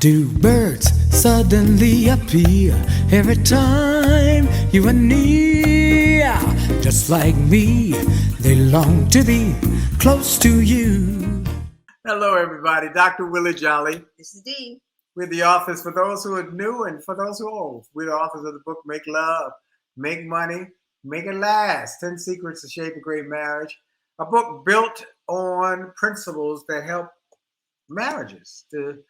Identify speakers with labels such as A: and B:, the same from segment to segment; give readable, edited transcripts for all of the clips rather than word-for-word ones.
A: Do birds suddenly appear every time you are near? Just like me, they long to be close to you. Hello, everybody. Dr. Willie Jolley.
B: This is Dee.
A: We're the authors for those who are new and for those who are old. We're the authors of the book Make Love, Make Money, Make It Last, 10 Secrets to Shape a Great Marriage. A book built on principles that help marriages to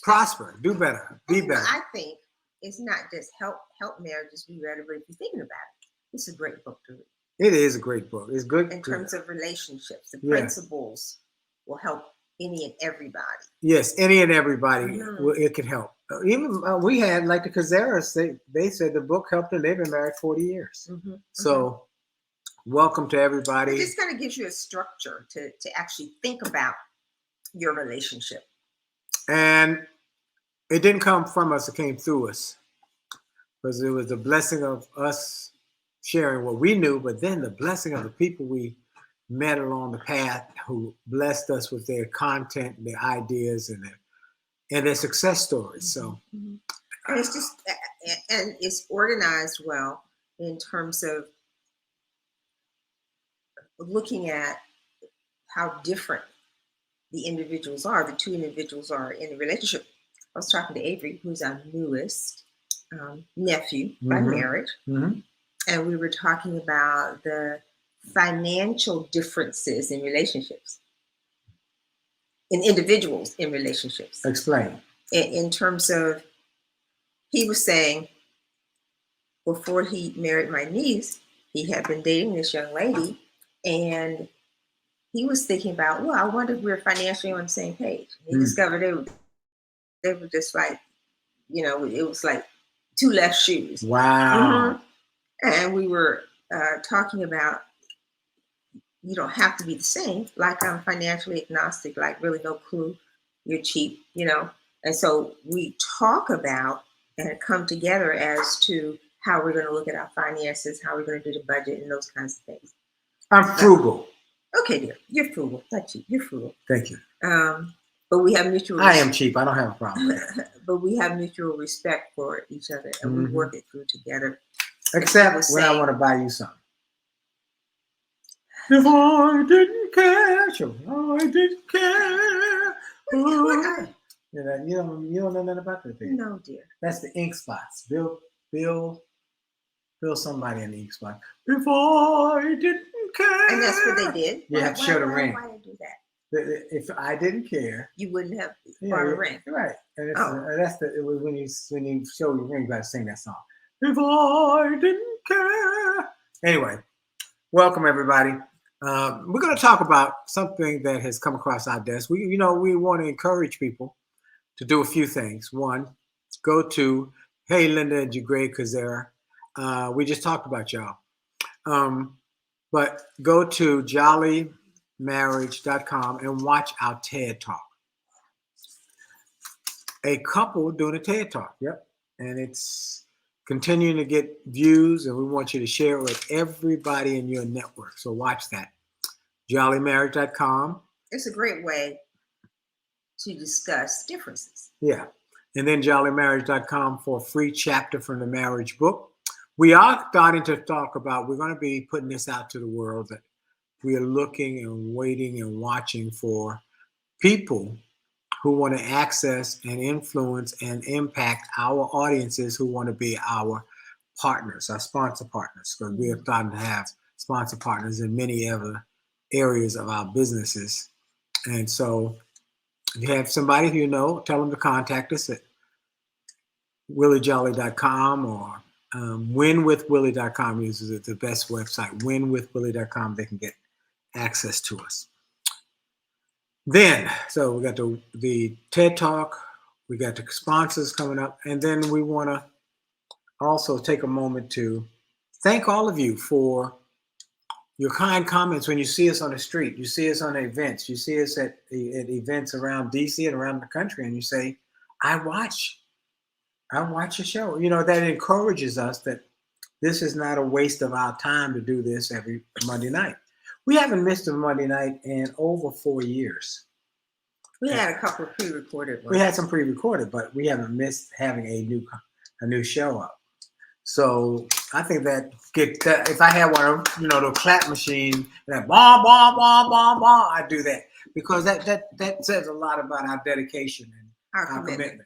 A: prosper, do better, be better.
B: I think it's not just help marriages be better, but if you're thinking about it, it's a great book to read.
A: It is a great book. It's good
B: in terms of relationships. The principles will help any and everybody.
A: Yes, any and everybody. It can help. Even we had like the Cazares. They said the book helped them. They've been married 40 years. So welcome to everybody.
B: It just kind of gives you a structure to actually think about your relationship.
A: And it didn't come from us, it came through us. Because it was the blessing of us sharing what we knew, but then the blessing of the people we met along the path who blessed us with their content, their ideas, and their success stories. So
B: and it's just, and it's organized well in terms of looking at how different the individuals are, the two individuals are in the relationship. I was talking to Avery, who's our newest nephew by marriage, and we were talking about the financial differences in relationships, in individuals in relationships.
A: Explain.
B: In terms of, he was saying before he married my niece, he had been dating this young lady, and he was thinking about, well, I wonder if we're financially on the same page. He discovered they were just like, it was like two left shoes.
A: Wow.
B: And we were talking about, you don't have to be the same. Like, I'm financially agnostic, like really no clue. You're cheap, And so we talk about and come together as to how we're going to look at our finances, how we're going to do the budget and those kinds of things.
A: I'm frugal.
B: Okay, dear. You're frugal. Not cheap. You're frugal.
A: Thank you.
B: But we have mutual.
A: I am cheap. I don't have a problem with that.
B: But we have mutual respect for each other, and we work it through together.
A: Except when I want to buy you something. If I didn't care, I didn't care. You don't know nothing about that thing.
B: No, dear.
A: That's the ink spots. Bill somebody in the ink spot. If I didn't care.
B: And that's what they did.
A: You have to show the ring.
B: Why did they do that?
A: If I didn't care,
B: you wouldn't have brought a ring.
A: Right. And it was when you show your ring, you got to sing that song. If I didn't care. Anyway, welcome everybody. We're going to talk about something that has come across our desk. We want to encourage people to do a few things. One, go to Linda and Jagray Kazera. We just talked about y'all. But go to JolleyMarriage.com and watch our TED Talk. A couple doing a TED Talk. Yep. And it's continuing to get views, and we want you to share it with everybody in your network. So watch that. JolleyMarriage.com.
B: It's a great way to discuss differences.
A: Yeah. And then JolleyMarriage.com for a free chapter from the marriage book. We are starting to talk about, we're going to be putting this out to the world, that we are looking and waiting and watching for people who want to access and influence and impact our audiences who want to be our partners, our sponsor partners, because we are starting to have sponsor partners in many other areas of our businesses. And so if you have somebody who tell them to contact us at williejolly.com or winwithwillie.com uses the best website, winwithwillie.com. They can get access to us. Then, so we got the TED Talk, we got the sponsors coming up, and then we want to also take a moment to thank all of you for your kind comments when you see us on the street, you see us on events, you see us at events around DC and around the country, and you say, I watch your show. That encourages us that this is not a waste of our time to do this every Monday night. We haven't missed a Monday night in over 4 years.
B: We had a couple of pre-recorded ones.
A: We had some pre-recorded, but we haven't missed having a new show up. So I think that if I had one of the clap machine, that bomb, bomb, bomb, bomb, bomb, I do that because that says a lot about our dedication and our commitment.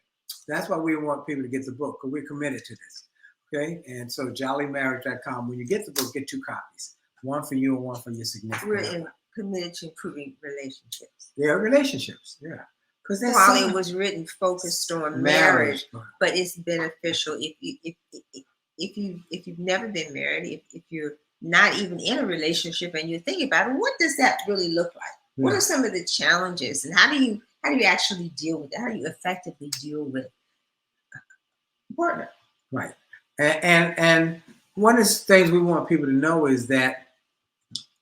A: That's why we want people to get the book because we're committed to this. Okay, and so JolleyMarriage.com. When you get the book, get 2 copies, one for you and one for your significant other.
B: We're committed to improving relationships.
A: Yeah, relationships. Yeah, because
B: while it was written focused on marriage, but it's beneficial if you've never been married, if you're not even in a relationship and you're thinking about it, what does that really look like? Yeah. What are some of the challenges, and how do you actually deal with it? How do you effectively deal with a partner?
A: Right. And one of the things we want people to know is that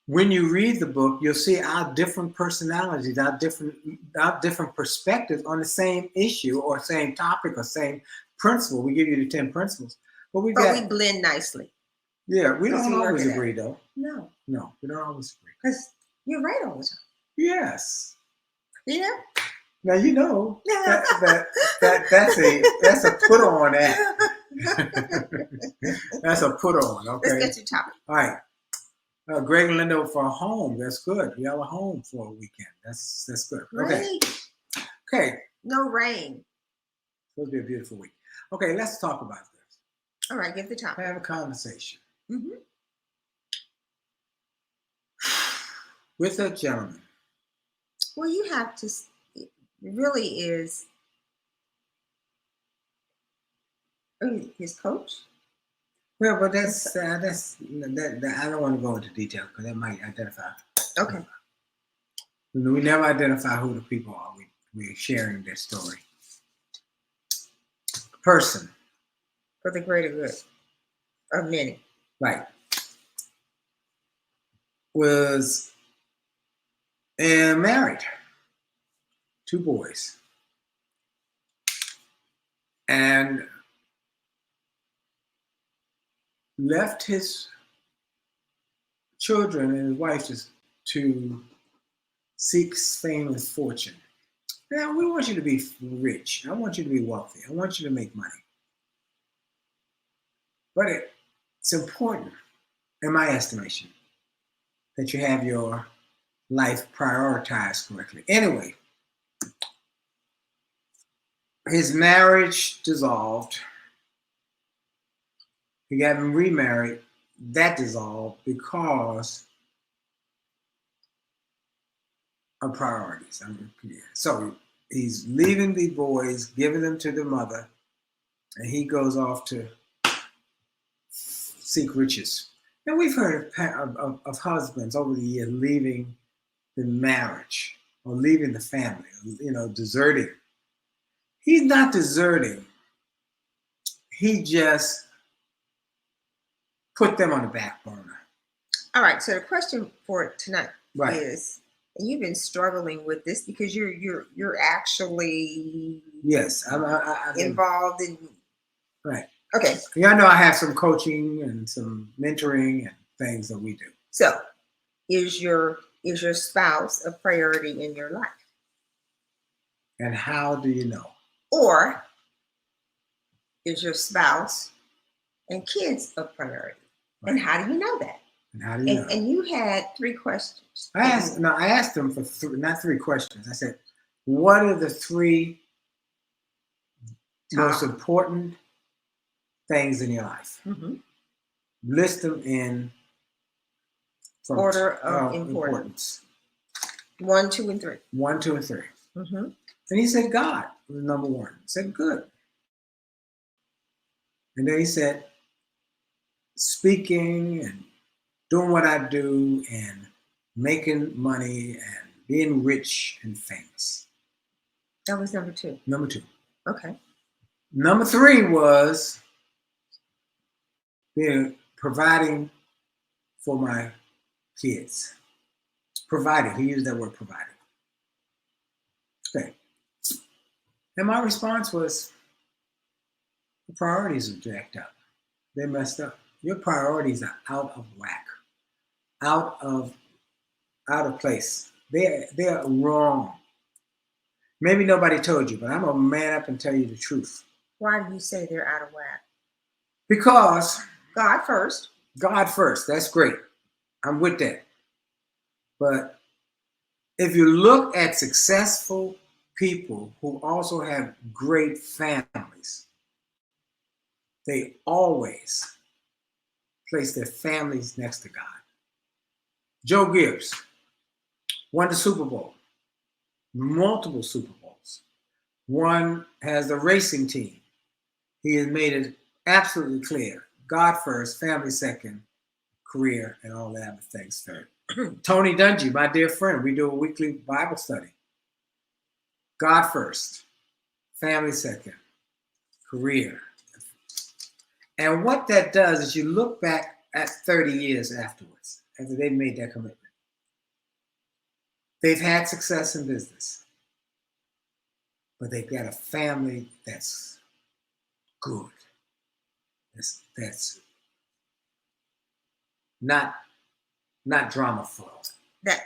A: when you read the book, you'll see our different personalities, our different perspectives on the same issue or same topic or same principle. We give you the 10 principles, but we
B: blend nicely.
A: Yeah, we don't always agree though.
B: No,
A: we don't always agree.
B: Because you're right all the time.
A: Yes.
B: Yeah.
A: Now that's a put on that. That's a put on. Okay.
B: Let's get to topic.
A: All right. Greg and Linda for a home. That's good. Y'all are home for a weekend. That's good. Okay. Okay.
B: No rain.
A: Supposed to be a beautiful week. Okay, let's talk about this.
B: All right, give the topic.
A: Have a conversation.
B: Mm-hmm.
A: With a gentleman.
B: Well, you have to. It really is. His coach.
A: Well, but that's I don't want to go into detail because that might identify.
B: Okay.
A: We never identify who the people are. We're sharing their story. Person.
B: For the greater good of many.
A: Right. Was married. 2 boys. And left his children and his wife to seek fame and fortune. Now, we want you to be rich. I want you to be wealthy. I want you to make money. But it's important, in my estimation, that you have your life prioritized correctly. Anyway, his marriage dissolved. He got remarried. That dissolved because of priorities. So he's leaving the boys, giving them to the mother, and he goes off to seek riches. And we've heard of husbands over the years leaving the marriage or leaving the family, deserting. He's not deserting. He just put them on the back burner.
B: All right. So the question for tonight is, and you've been struggling with this because you're actually
A: I'm
B: involved in.
A: Right.
B: Okay.
A: Yeah, I know I have some coaching and some mentoring and things that we do.
B: So, is your spouse a priority in your life?
A: And how do you know?
B: Or is your spouse and kids a priority? Right. And how do you know that?
A: And how do you know?
B: And you had 3 questions.
A: I asked them for not 3 questions. I said, what are the 3 most important things in your life?
B: Mm-hmm.
A: List them in
B: order of importance. 1, 2, and 3.
A: 1, 2, and 3.
B: Mm-hmm.
A: And he said, God was number 1. I said, good. And then he said, speaking and doing what I do and making money and being rich and famous.
B: That was number 2.
A: Number 2.
B: Okay.
A: Number 3 was providing for my kids. Providing. He used that word, providing. Okay. And my response was, the priorities are jacked up. They messed up. Your priorities are out of whack, out of place. They're wrong. Maybe nobody told you, but I'm gonna man up and tell you the truth.
B: Why do you say they're out of whack?
A: Because
B: God first.
A: God first. That's great. I'm with that. But if you look at successful people who also have great families, they always place their families next to God. Joe Gibbs won the Super Bowl, multiple Super Bowls. One has a racing team. He has made it absolutely clear. God first, family second, career, and all that other things third. Tony Dungy, my dear friend, we do a weekly Bible study. God first, family second, career. And what that does is you look back at 30 years afterwards, after they made that commitment. They've had success in business, but they've got a family that's good. That's not drama-full.
B: That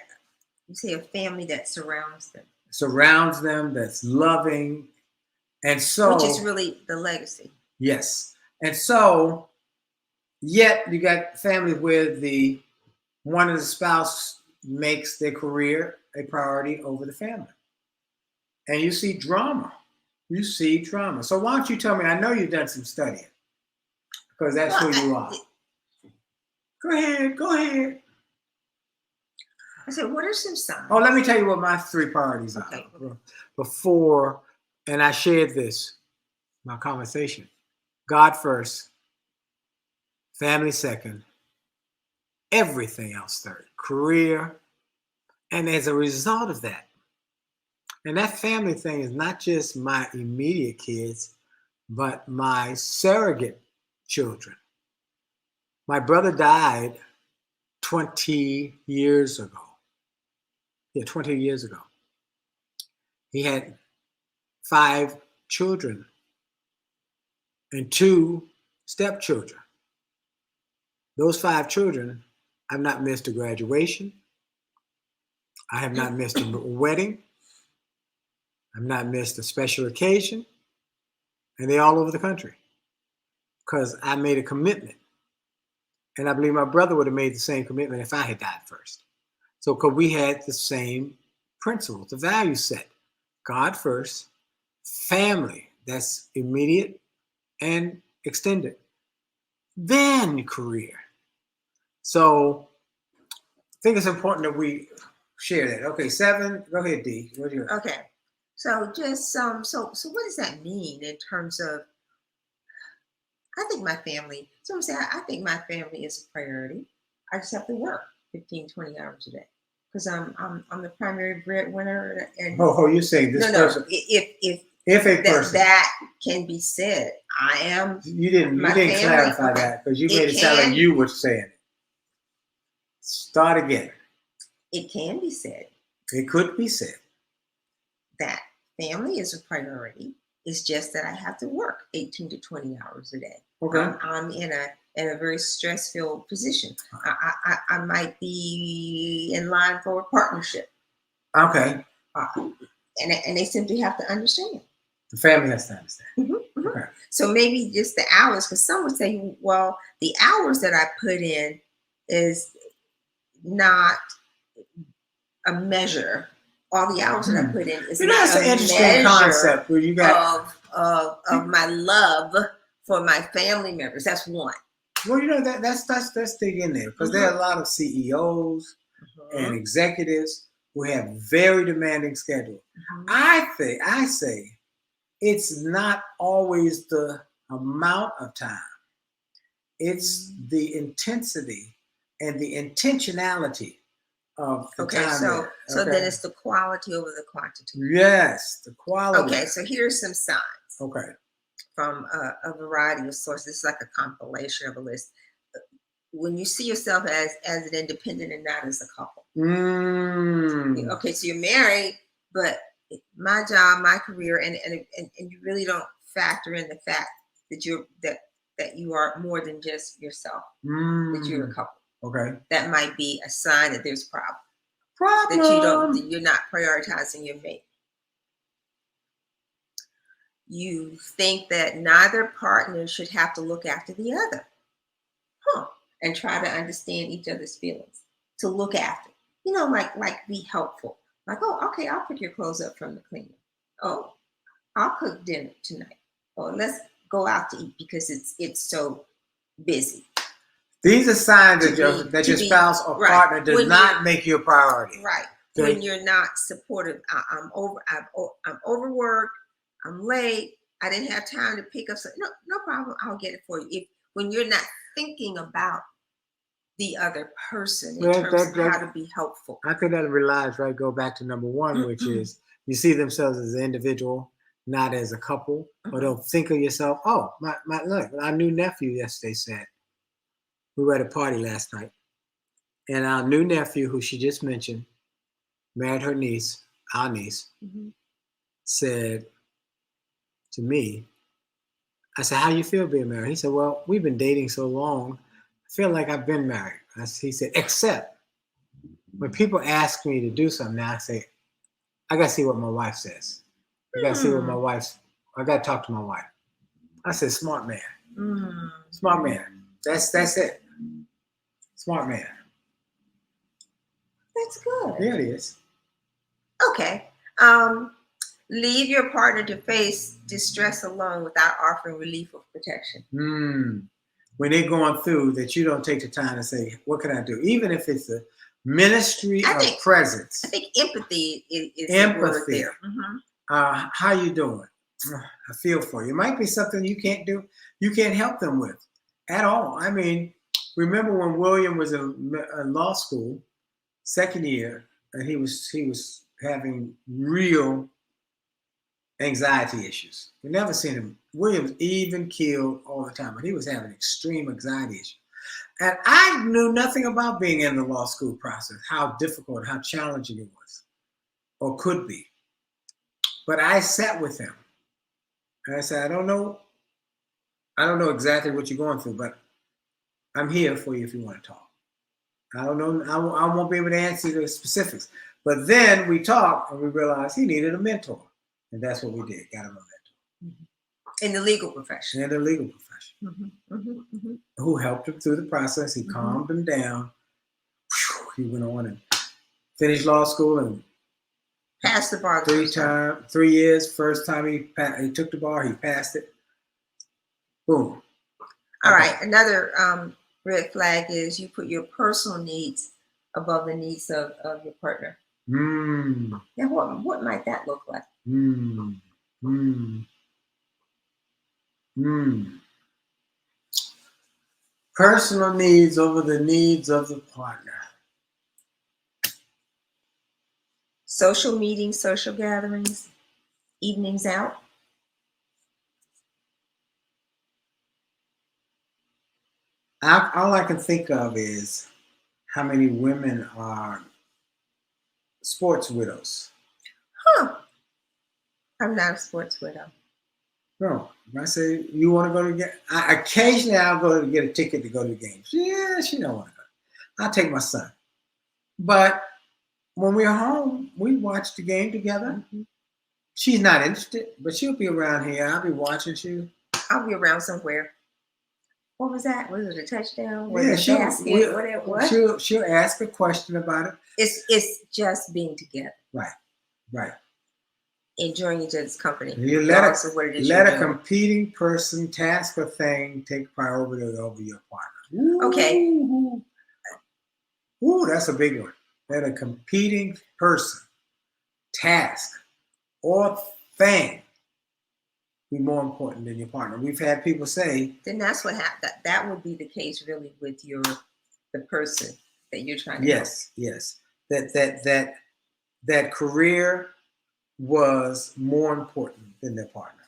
B: you say a family that surrounds them.
A: Surrounds them, that's loving. And so,
B: which is really the legacy.
A: Yes. And so, yet you got families where one of the spouse makes their career a priority over the family. And you see drama. So why don't you tell me, I know you've done some studying, because that's who you are. Go ahead.
B: I said, what are some signs?
A: Oh, let me tell you what my 3 priorities are.
B: Okay.
A: Before, and I shared this, my conversation. God first, family second, everything else third, career. And as a result of that, and that family thing is not just my immediate kids, but my surrogate children. My brother died 20 years ago. Yeah, 20 years ago. He had 5 children and 2 stepchildren. Those 5 children, I've not missed a graduation. I have not missed a wedding. I've not missed a special occasion. And they're all over the country because I made a commitment. And I believe my brother would have made the same commitment if I had died first. So, because we had the same principles, the value set. God first, family, that's immediate and extended. Then career. So, I think it's important that we share that. Okay, 7. Go ahead, D. What do you?
B: Okay. So just so what does that mean in terms of? I think my family. So I'm saying I think my family is a priority. I just have to work 15, 20 hours a day because I'm the primary breadwinner. And
A: you're saying this person? If a person
B: that can be said, I am.
A: You didn't clarify that because you made it sound like you were saying it. Start again.
B: It can be said.
A: It could be said.
B: That family is a priority. It's just that I have to work 18 to 20 hours a day.
A: Okay.
B: I'm in a very stress-filled position. I might be in line for a partnership.
A: Okay.
B: And they simply have to understand.
A: The family has to understand.
B: Mm-hmm, mm-hmm.
A: Okay.
B: So maybe just the hours, because some would say, well, the hours that I put in is not a measure. All the hours that I put in is not
A: that's an interesting concept where you got
B: of my love for my family members. That's one.
A: Well, that's dig in there because there are a lot of CEOs and executives who have very demanding schedule. I say it's not always the amount of time. It's the intensity and the intentionality of the time.
B: So then it's the quality over the quantity.
A: Yes, the quality.
B: Okay, so here's some signs.
A: Okay.
B: From a variety of sources. This is like a compilation of a list. When you see yourself as an independent and not as a couple. Okay, so you're married, but my job, my career, and you really don't factor in the fact that you are more than just yourself. That you're a couple.
A: Okay.
B: That might be a sign that there's a problem. That you're not prioritizing your mate. you think that neither partner should have to look after the other. And try to understand each other's feelings. To look after. Like be helpful. Like, oh, okay, I'll pick your clothes up from the cleaner. Oh, I'll cook dinner tonight. Or let's go out to eat because it's so busy.
A: These are signs that your spouse or partner does not make you a priority.
B: Right. When you're not supportive. I'm overworked. I'm late. I didn't have time to pick up something. No problem. I'll get it for you. When you're not thinking about the other person in terms of how to be helpful.
A: I think that relies, right? Go back to number one, which is you see themselves as an individual, not as a couple, or don't think of yourself. Oh, look, our new nephew yesterday said, we were at a party last night, and our new nephew, who she just mentioned, married her niece, our niece, said to me, I said, how you feel being married? He said, well, we've been dating so long, I feel like I've been married. He said, except when people ask me to do something, now I say, I got to see what my wife says. I got to see what I got to talk to my wife. I said, smart man. Smart man. That's it. Smart man.
B: That's good.
A: Yeah, it is.
B: Okay. Leave your partner to face distress alone without offering relief or protection.
A: When they're going through that, you don't take the time to say, what can I do? Even if it's a ministry of presence.
B: I think empathy is the word there.
A: How you doing? I feel for you. It might be something you can't do. You can't help them with at all. I mean, remember when William was in law school, second year, and he was having real anxiety issues. We never seen him. Williams even killed all the time, but he was having extreme anxiety issues. And I knew nothing about being in the law school process, how difficult, how challenging it was, or could be. But I sat with him, and I said, I don't know exactly what you're going through, but I'm here for you if you want to talk. I don't know. I won't be able to answer the specifics. But then we talked, and we realized he needed a mentor. And that's what we did, got him a mentor.
B: In the legal profession.
A: In the legal profession. Who helped him through the process. He calmed him down. He went on and finished law school and
B: passed the bar.
A: 3 years. First time he took the bar, he passed it. Boom.
B: All right. Another red flag is you put your personal needs above the needs of your partner. Now, what might that look like?
A: Personal needs over the needs of the partner.
B: Social meetings, social gatherings, evenings out.
A: All I can think of is how many women are sports widows.
B: I'm not a sports widow.
A: No. I say, you want to go to occasionally I'll go to get a ticket to go to the games. Yeah, she don't want to go. I'll take my son. But when we're home, we watch the game together. She's not interested, but she'll be around here. I'll be watching you.
B: I'll be around somewhere. What was that? Was it a touchdown? Was
A: yeah,
B: it a basket? What?
A: She'll ask a question about it.
B: It's just being together.
A: Right.
B: Enjoying each other's company.
A: You let a competing person, task, or thing take priority over your partner.
B: Okay.
A: Ooh, that's a big one. Let a competing person, task, or thing be more important than your partner. We've had people say.
B: Then that's what happened. That would be the case really with the person that you're trying to help.
A: Yes. That career was more important than their partner.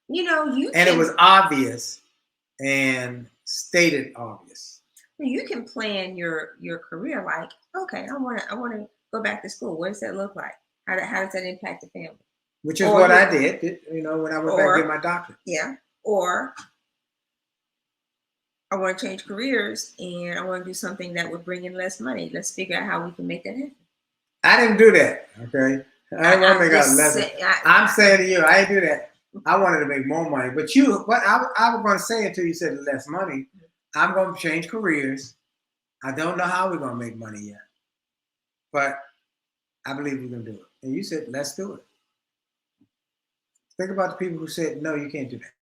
A: It was obvious and stated obvious.
B: You can plan your career like, okay, I want to go back to school. What does that look like? How does that impact the family?
A: Which is what I did, when I went back to get my doctorate.
B: Yeah. Or I want to change careers and I want to do something that would bring in less money. Let's figure out how we can make that happen.
A: I didn't do that. Okay. I didn't want to make out less. I'm saying to you, I didn't do that. I wanted to make more money. But I was going to say until you said less money, I'm going to change careers. I don't know how we're going to make money yet, but I believe we're going to do it. And you said, let's do it. Think about the people who said, no, you can't do that.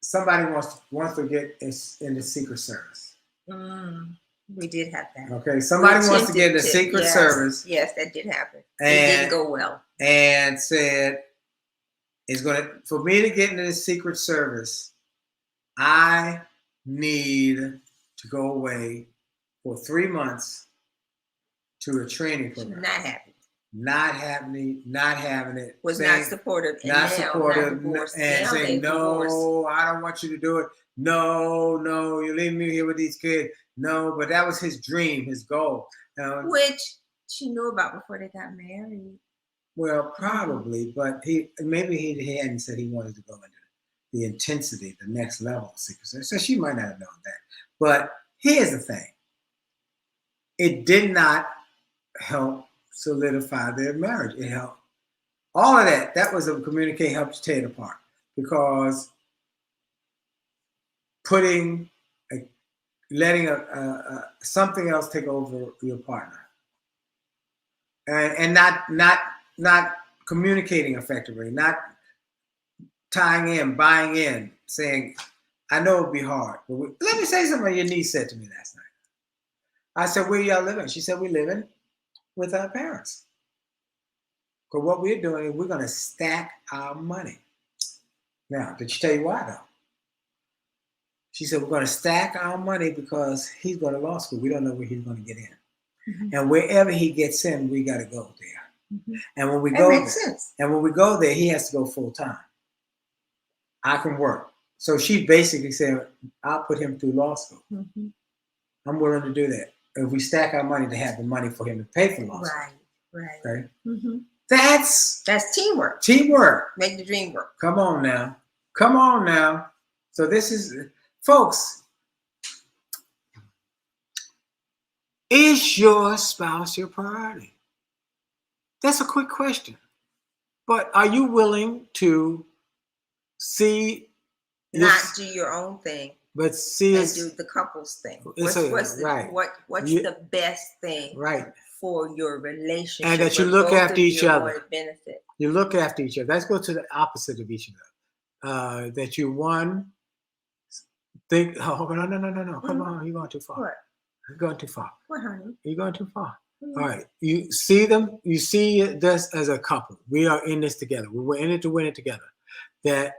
A: Somebody wants to get in the Secret Service.
B: We did have that.
A: Okay, somebody wants to get in the Secret Service.
B: Yes, that did happen. It didn't go well.
A: And said, for me to get into the Secret Service, I need to go away for 3 months to a training program.
B: Not happy.
A: Not having it.
B: Was not supportive. And
A: not supportive. And saying, no, I don't want you to do it. No, you leave me here with these kids. No, but that was his dream, his goal.
B: Which she knew about before they got married.
A: Well, probably, but maybe he hadn't said he wanted to go into the intensity, the next level of Secret Service. So she might not have known that. But here's the thing. It did not help solidify their marriage. It helped. All of that. That was a communicate helped to tear it apart, because letting something else take over your partner, and not communicating effectively, not tying in, buying in, saying, I know it'd be hard, but let me say something your niece said to me last night. I said, where y'all living? She said, we're living with our parents. Because what we're doing is we're going to stack our money. Now, did she tell you why, though? She said, we're going to stack our money because he's going to law school. We don't know where he's going to get in. Mm-hmm. And wherever he gets in, we got to go there. Mm-hmm. And when we go there, he has to go full time. I can work. So she basically said, I'll put him through law school. Mm-hmm. I'm willing to do that. If we stack our money to have the money for him to pay for law school.
B: Right.
A: Okay?
B: Mm-hmm.
A: That's
B: teamwork.
A: Teamwork.
B: Make the dream work.
A: Come on now. So this is, folks, is your spouse your priority? That's a quick question. But are you willing to
B: not do your own thing,
A: but do
B: the couple's thing? What's the best thing for your relationship?
A: And that you look after each other. You look after each other. Let's go to the opposite of each other. That you think, oh, no. Mm-hmm. Come on, you're going too far.
B: What?
A: You're going too far.
B: What, honey?
A: You're going too far.
B: Mm-hmm.
A: All right. You see this as a couple. We are in this together. We're in it to win it together. That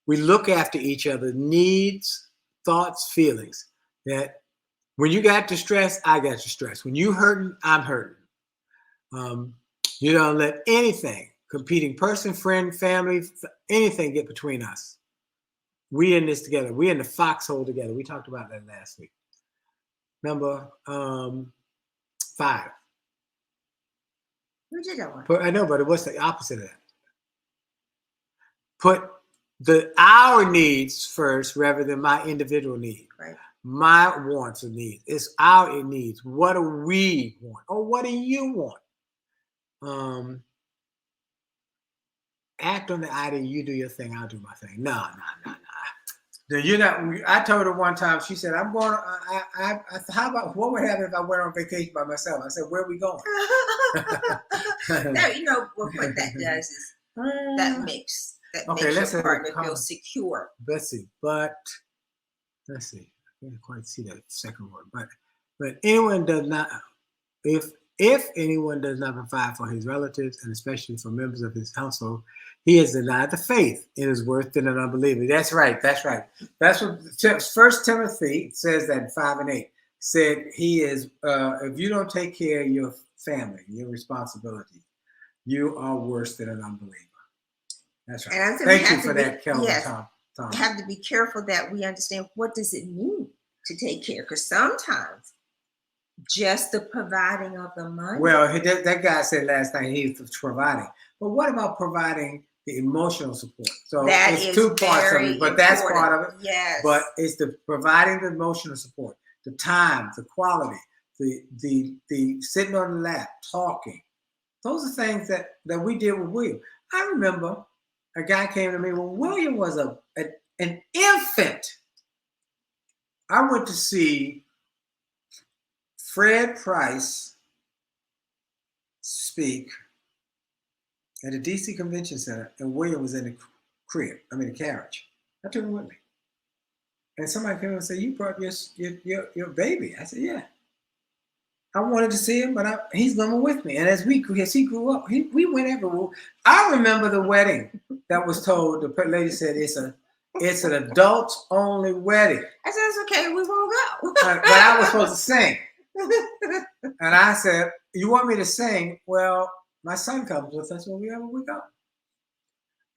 A: we look after each other, needs, thoughts, feelings. That when you got distress, I got distress. When you hurting, I'm hurting. You don't let anything, competing person, friend, family, anything get between us. We in this together. We in the foxhole together. We talked about that last week. Number 5.
B: We did that one.
A: I know, but what's the opposite of that? Put our needs first rather than my individual need.
B: Right.
A: My wants and needs. It's our needs. What do we want? Or what do you want? Act on the idea, you do your thing, I'll do my thing. No. You're not. I told her one time, she said, I'm going, how about, what would happen if I went on vacation by myself? I said, where are we going?
B: Now, what that does is that makes your partner feel secure.
A: Let's see. I can't quite see that second word. But anyone does not, if anyone does not provide for his relatives and especially for members of his household, he has denied the faith and is worse than an unbeliever. That's right. That's what 1 Timothy says, that in 5 and 8 said he is, if you don't take care of your family, your responsibility, you are worse than an unbeliever. That's right.
B: And
A: thank you for that, Kelvin.
B: Yes,
A: Tom.
B: We have to be careful that we understand what does it mean to take care, because sometimes just the providing of the money.
A: Well, that guy said last night he was providing. But what about providing the emotional support? So it's 2 parts of it, but that's part of it.
B: Yes.
A: But it's the providing the emotional support, the time, the quality, the sitting on the lap, talking. Those are things that we did with William. I remember a guy came to me when William was an infant. I went to see Fred Price speak at the DC Convention Center, and William was in the carriage. I took him with me. And somebody came and said, "You brought your baby." I said, "Yeah." I wanted to see him, but he's coming with me. And as he grew up, we went everywhere. I remember the wedding that was told. The lady said it's an adults only wedding.
B: I said, "It's okay, we won't go."
A: But I was supposed to sing, and I said, "You want me to sing? Well, my son comes with us wherever we go."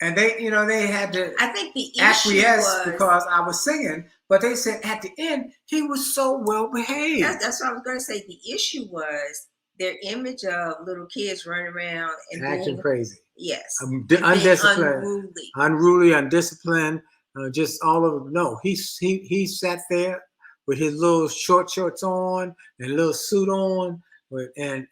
A: And they had to
B: I think the issue
A: acquiesce
B: was,
A: because I was singing, but they said at the end he was so well behaved.
B: That's what I was going to say. The issue was their image of little kids running around and
A: acting crazy.
B: Yes,
A: undisciplined, unruly, undisciplined. Just all of no. He sat there with his little short shorts on and a little suit on, and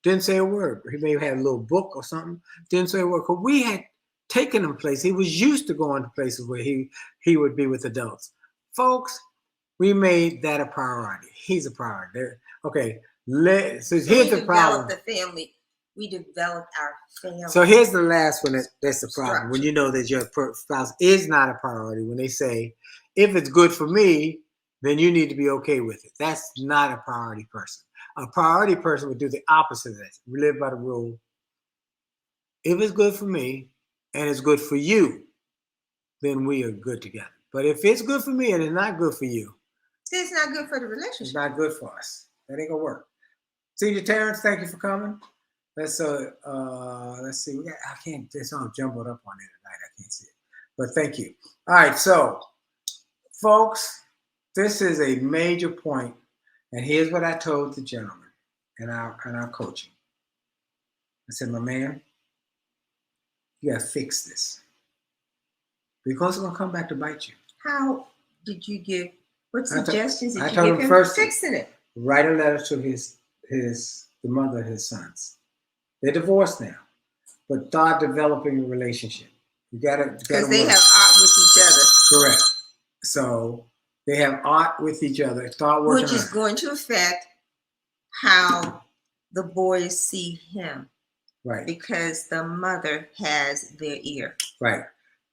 A: didn't say a word. He may have had a little book or something. Didn't say a word. Because we had taken him places. He was used to going to places where he would be with adults. Folks, we made that a priority. He's a priority. Okay, so here's the problem.
B: We developed our family.
A: So here's the last one that's the problem. When you know that your spouse is not a priority, when they say, if it's good for me, then you need to be okay with it. That's not a priority person. A priority person would do the opposite of this. We live by the rule. If it's good for me and it's good for you, then we are good together. But if it's good for me and it's not good for you,
B: then it's not good for the relationship.
A: It's not good for us. That ain't gonna work. Senior Terrence, thank you for coming. Let's see. I can't. It's all jumbled up on there tonight. I can't see it. But thank you. All right. So, folks, this is a major point, and here's what I told the gentleman in our coaching. I said, my man, you gotta fix this because it's gonna come back to bite you.
B: How did you give? What suggestions did you
A: told
B: give him
A: first
B: for fixing it?
A: Write a letter to the mother of his sons. They're divorced now, but start developing a relationship. You gotta
B: because they have art with each other.
A: Correct. So they have art with each other. Start working,
B: which is going to affect how the boys see him.
A: Right.
B: Because the mother has their ear.
A: Right.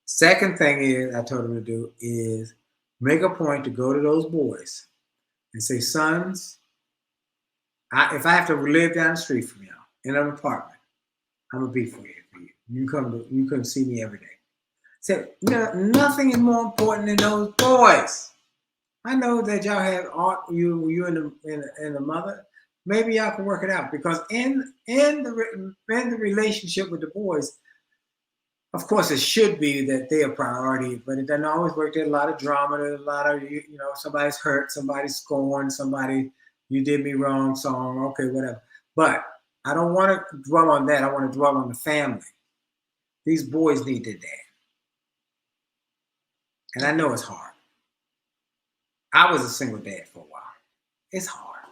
A: Second thing is I told him to do is make a point to go to those boys and say, sons, if I have to live down the street from y'all in an apartment, I'm gonna be for you. You come see me every day. Say, nothing is more important than those boys. I know that y'all have art, you and the mother. Maybe y'all can work it out because in the relationship with the boys, of course, it should be that they're a priority, but it doesn't always work. There's a lot of drama. There's a lot of, somebody's hurt, somebody's scorned, somebody, you did me wrong, song, okay, whatever. But I don't want to dwell on that. I want to dwell on the family. These boys need their dad. And I know it's hard. I was a single dad for a while. It's hard.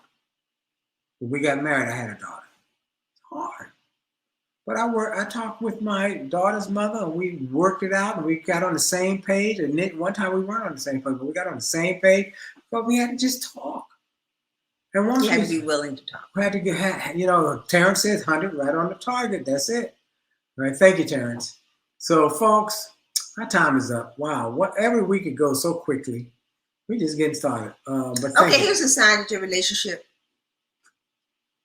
A: When we got married, I had a daughter. It's hard. But I talked with my daughter's mother, and we worked it out, and we got on the same page. And then one time we weren't on the same page, but we got on the same page. But we had to just talk. And once
B: you had to be willing to talk.
A: We had to get, Terrence says 100 right on the target. That's it. All right. Thank you, Terrence. So, folks, our time is up. Wow. Every week it goes so quickly. We're just getting started. But
B: here's a sign that your relationship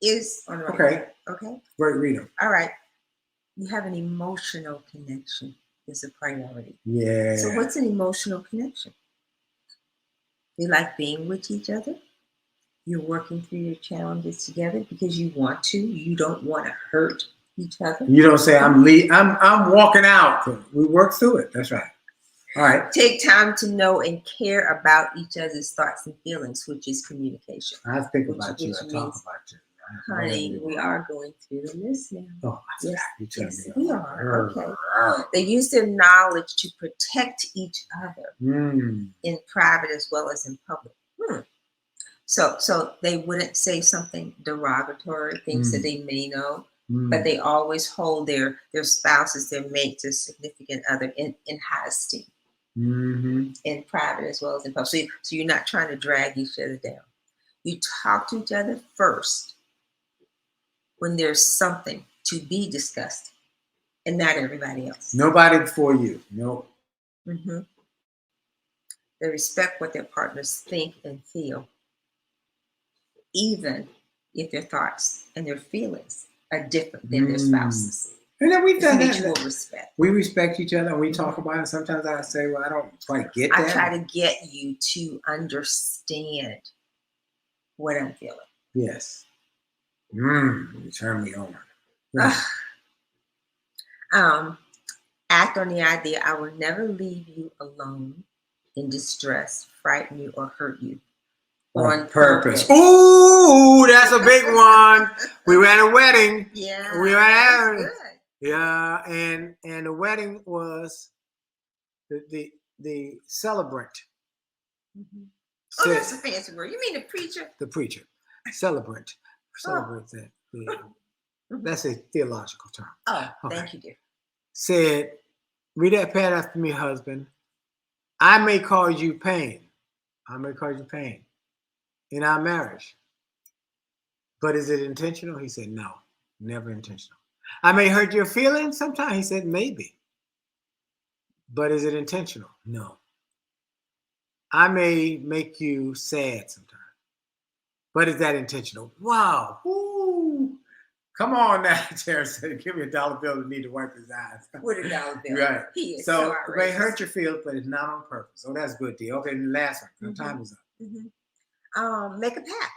B: is on the right track. Okay.
A: Great, read them.
B: All right. You have an emotional connection is a priority.
A: Yeah.
B: So what's an emotional connection? You like being with each other. You're working through your challenges together because you want to. You don't want to hurt each other.
A: You don't say I'm walking out. We work through it. That's right. All right.
B: Take time to know and care about each other's thoughts and feelings, which is communication.
A: I think about you. I talk about you.
B: Honey, we are going through the list now.
A: Oh,
B: yes, we are. Okay. They use their knowledge to protect each other in private as well as in public. So they wouldn't say something derogatory, things that they may know. but they always hold their spouses, their mates, their significant other in high esteem, in private as well as in public. So you're not trying to drag each other down. You talk to each other first when there's something to be discussed, and not everybody else.
A: Nobody before you. No.
B: They respect what their partners think and feel, even if their thoughts and their feelings are different than their spouses.
A: And then we've done
B: mutual
A: that.
B: Respect.
A: We respect each other and we talk about it. Sometimes I say, well, I don't quite get that.
B: I try to get you to understand what I'm feeling.
A: Yes. You turn me on.
B: Act on the idea, I will never leave you alone in distress, frighten you, or hurt you. On purpose.
A: Ooh, that's a big one. We were at a wedding.
B: Yeah.
A: We were at
B: good.
A: Yeah, and the wedding was the celebrant.
B: Oh, that's a fancy word. You mean the preacher?
A: The preacher. Celebrant. Celebrant that. That's a theological term.
B: Oh, thank you, dear.
A: Said, read that pad after me, husband. I may cause you pain. I may cause you pain in our marriage. But is it intentional? He said, no, never intentional. I may hurt your feelings sometimes. He said, maybe. But is it intentional? No. I may make you sad sometimes. But is that intentional? Wow. Woo. Come on now, Terrence said, give me a dollar bill to need to wipe his eyes.
B: With a dollar bill.
A: Right.
B: He is
A: so
B: outrageous.
A: It may hurt your feelings, but it's not on purpose. So that's good, deal. Okay, the last one. Time is up.
B: Make a pact.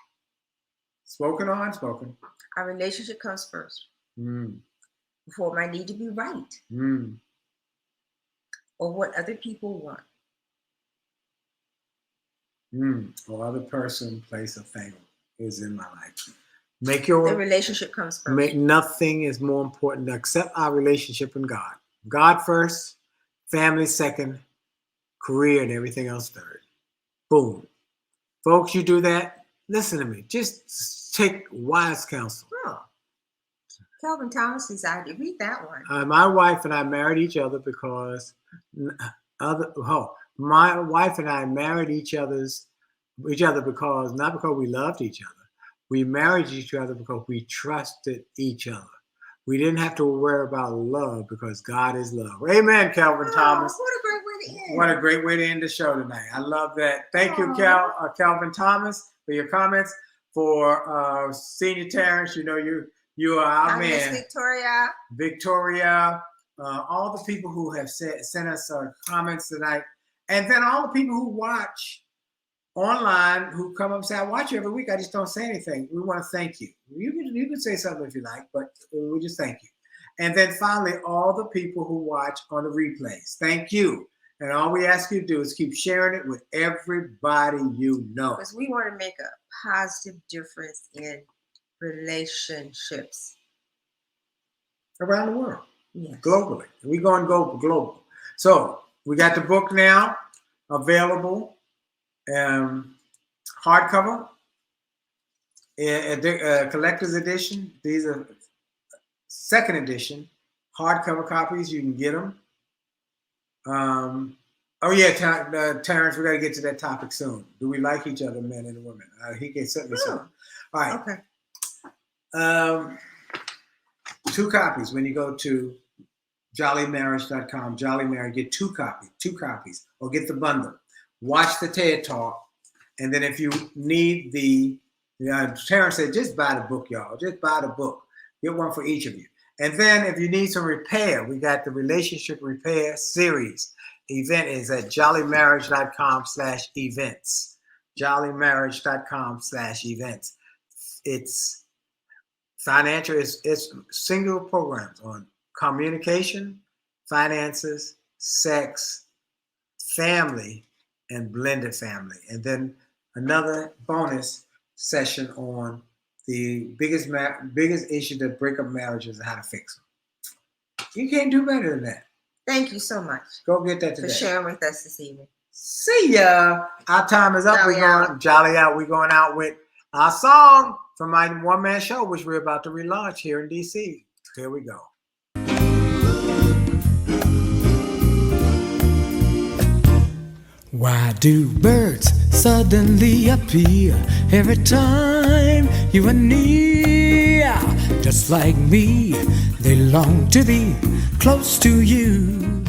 A: Spoken or unspoken?
B: Our relationship comes first. Before my need to be right. Or what other people want.
A: Or other person, place, or thing is in my life.
B: The relationship comes first.
A: Nothing is more important except our relationship in God. God first, family second, career and everything else third. Boom. Folks, you do that, listen to me. Just take wise counsel.
B: Calvin Thomas's idea. Read that one.
A: My wife and I married each other because my wife and I married each other because not because we loved each other. We married each other because we trusted each other. We didn't have to worry about love because God is love. Amen, Calvin Thomas.
B: What a great way to end.
A: What a great way to end the show tonight. I love that. Thank you, Calvin Thomas, for your comments. For Senior Terrence, you know you are our man. Victoria, all the people who have sent us comments tonight, and then all the people who watch online, who come up and say, I watch you every week, I just don't say anything. We want to thank you. You can say something if you like, but we just thank you. And then finally, all the people who watch on the replays, thank you. And all we ask you to do is keep sharing it with everybody you know.
B: Because we want to make a positive difference in relationships.
A: Around the world.
B: Yes.
A: Globally. We're going to go global. So we got the book now available. Hardcover, collector's edition. These are second edition hardcover copies. You can get them. Terrence, we got to get to that topic soon. Do we like each other, men and women? He can certainly say. All right. Okay. 2 copies when you go to JolleyMarriage.com. Jolley Marriage, get 2 copies, or get the bundle. Watch the TED Talk, and then if you need Terrence said, just buy the book, y'all. Just buy the book. Get one for each of you. And then if you need some repair, we got the Relationship Repair Series. Event is at JolleyMarriage.com/events. JolleyMarriage.com/events. It's financial. It's single programs on communication, finances, sex, family, and blended family. And then another bonus session on the biggest issue that break up marriages and how to fix them. You can't do better than that.
B: Thank you so much.
A: Go get that today.
B: For sharing with us this evening.
A: See ya. Our time is up.
B: Jolly out.
A: Jolly out. We're going out with our song from my one-man show, which we're about to relaunch here in DC. Here we go.
C: Why do birds suddenly appear every time you are near? Just like me, they long to be close to you.